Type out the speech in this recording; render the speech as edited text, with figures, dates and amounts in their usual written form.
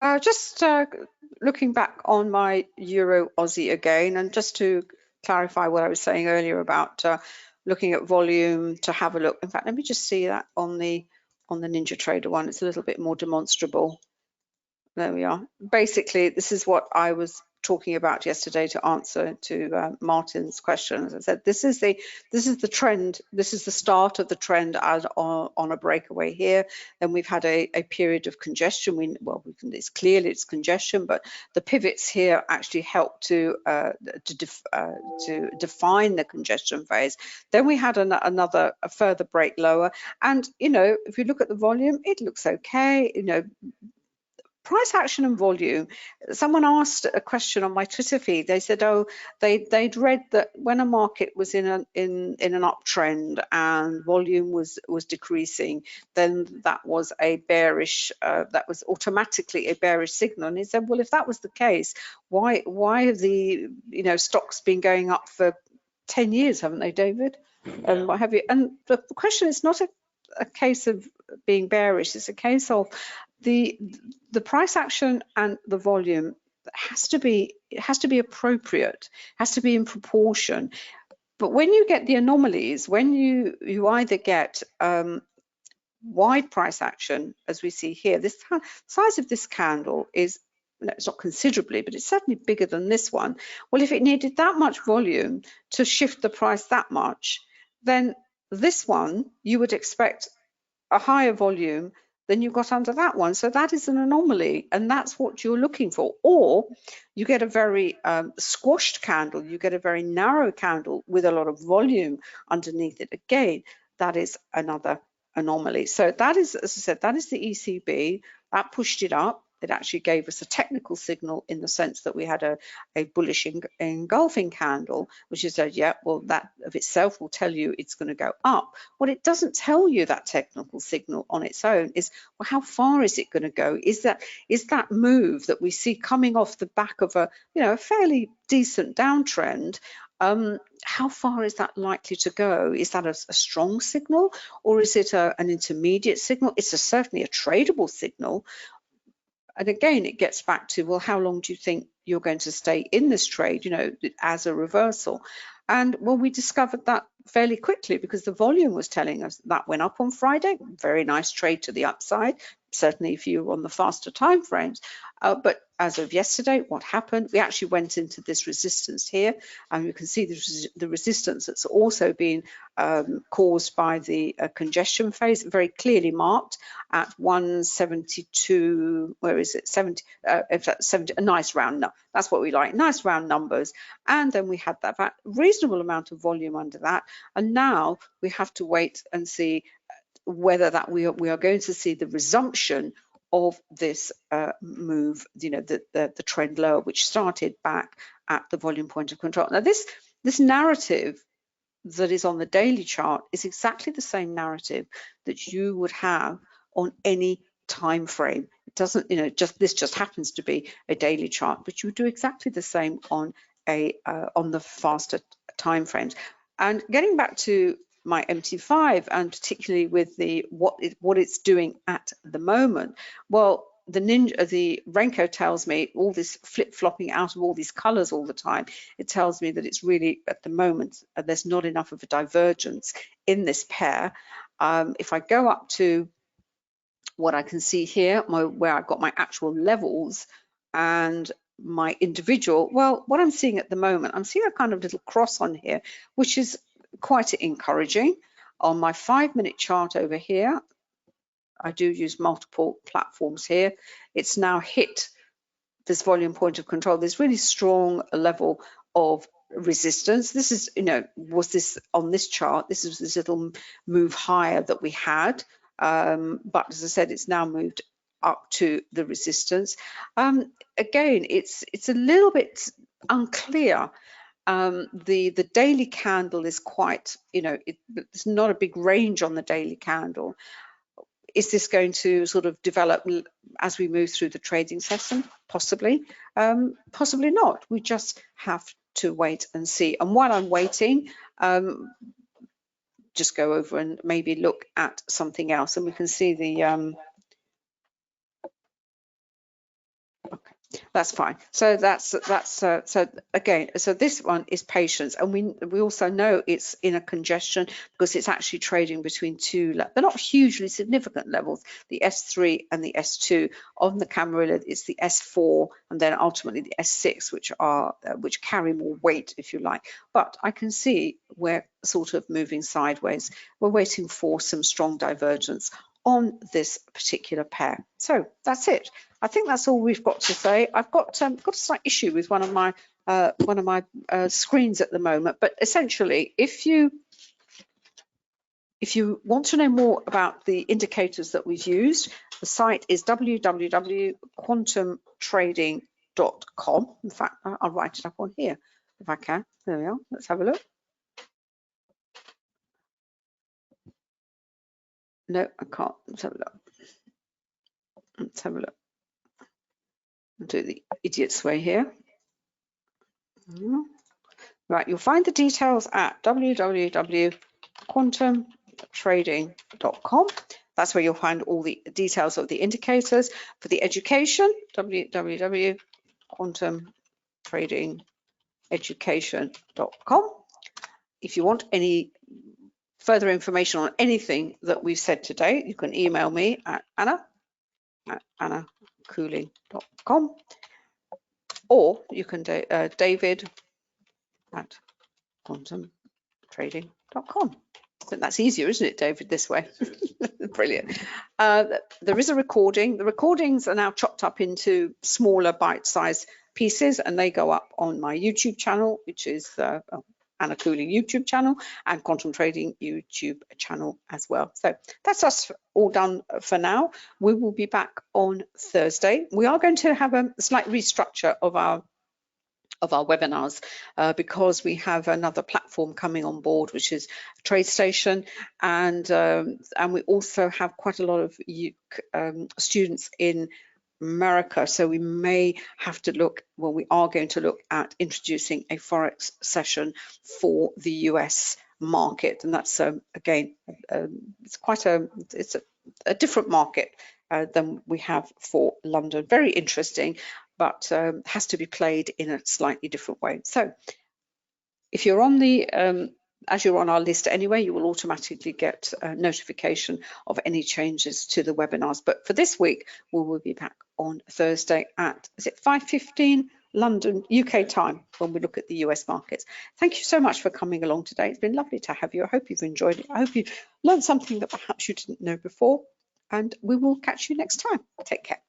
Just looking back on my Euro Aussie again, and just to clarify what I was saying earlier about looking at volume to have a look. In fact, let me just see that on the NinjaTrader one. It's a little bit more demonstrable. There we are. Basically, this is what I was talking about yesterday to answer to Martin's question. As I said, this is the trend. This is the start of the trend as on a breakaway here. Then we've had a period of congestion. It's clearly it's congestion, but the pivots here actually help to define the congestion phase. Then we had a further break lower, and if you look at the volume, it looks okay. Price action and volume. Someone asked a question on my Twitter feed. They said, oh, they'd read that when a market was in an uptrend and volume was decreasing, then that was a bearish. That was automatically a bearish signal. And he said, well, if that was the case, why have the stocks been going up for 10 years, haven't they, David? And what have you? And the question is not a case of being bearish. It's a case of the price action and the volume has to be appropriate, has to be in proportion. But when you get the anomalies, when you either get wide price action, as we see here, this size of this candle is, it's not considerably, but it's certainly bigger than this one. Well, if it needed that much volume to shift the price that much, then this one you would expect a higher volume than you got under that one. So that is an anomaly, and that's what you're looking for. Or you get a very squashed candle, you get a very narrow candle with a lot of volume underneath it. Again, that is another anomaly. So that is, as I said, that is the ECB. That pushed it up. It actually gave us a technical signal in the sense that we had a bullish engulfing candle, which is that of itself will tell you it's going to go up. What it doesn't tell you, that technical signal on its own, is, well, how far is it going to go? Is that move that we see coming off the back of a fairly decent downtrend? How far is that likely to go? Is that a strong signal, or is it an intermediate signal? It's certainly a tradable signal. And again, it gets back to, well, how long do you think you're going to stay in this trade, as a reversal? And well, we discovered that fairly quickly because the volume was telling us that went up on Friday. Very nice trade to the upside, certainly if you were on the faster time frames. But as of yesterday, what happened? We actually went into this resistance here, and you can see the resistance that's also been caused by the congestion phase, very clearly marked at 172. Where is it? 70. 70. A nice round number. That's what we like. Nice round numbers. And then we had that reasonable amount of volume under that, and now we have to wait and see whether that we are going to see the resumption of this move, the trend lower, which started back at the volume point of control. Now this narrative that is on the daily chart is exactly the same narrative that you would have on any time frame. It doesn't, this just happens to be a daily chart, but you do exactly the same on the faster time frames. And getting back to my MT5, and particularly with what it's doing at the moment, well, the Renko tells me all this flip-flopping out of all these colors all the time. It tells me that it's really, at the moment, there's not enough of a divergence in this pair. If I go up to what I can see here, where I've got my actual levels and my individual, well, what I'm seeing at the moment, I'm seeing a kind of little cross on here, which is quite encouraging. On my 5-minute chart over here, I do use multiple platforms here. It's now hit this volume point of control. There's really strong level of resistance. This is, was this on this chart? This is this little move higher that we had. But as I said, it's now moved up to the resistance. Again, it's a little bit unclear. The daily candle is quite, there's not a big range on the daily candle. Is this going to sort of develop as we move through the trading session? Possibly, possibly not. We just have to wait and see. And while I'm waiting, just go over and maybe look at something else, and we can see the That's fine. So so again, so this one is patience, and we also know it's in a congestion because it's actually trading between two. They're not hugely significant levels. The S3 and the S2 on the Camarilla. It's the S4 and then ultimately the S6, which carry more weight, if you like. But I can see we're sort of moving sideways. We're waiting for some strong divergence on this particular pair. So that's it. I think that's all we've got to say. I've got a slight issue with one of my screens at the moment, but essentially, if you want to know more about the indicators that we've used, the site is www.quantumtrading.com. In fact, I'll write it up on here if I can. There we are. Let's have a look. No, I can't. Let's have a look. Let's have a look. I'll do the idiot's way here. Right, you'll find the details at www.quantumtrading.com. That's where you'll find all the details of the indicators. For the education, www.quantumtradingeducation.com. If you want any further information on anything that we've said today, you can email me at anna@annacooling.com, or you can David at quantumtrading.com. I think that's easier, isn't it, David, this way? Brilliant. There is a recording. The recordings are now chopped up into smaller bite-sized pieces, and they go up on my YouTube channel, which is Anna Cooling YouTube channel, and Quantum Trading YouTube channel as well. So that's us all done for now. We will be back on Thursday. We are going to have a slight restructure of our webinars because we have another platform coming on board, which is TradeStation, and we also have quite a lot of students in America, so we may have to look, well, we are going to look at introducing a forex session for the US market, and that's again it's quite a different market than we have for London. Very interesting, but has to be played in a slightly different way. So if you're on the as you're on our list anyway, you will automatically get a notification of any changes to the webinars. But for this week, we will be back on Thursday at, is it 5:15 London, UK time, when we look at the US markets. Thank you so much for coming along today. It's been lovely to have you. I hope you've enjoyed it. I hope you've learned something that perhaps you didn't know before, and we will catch you next time. Take care.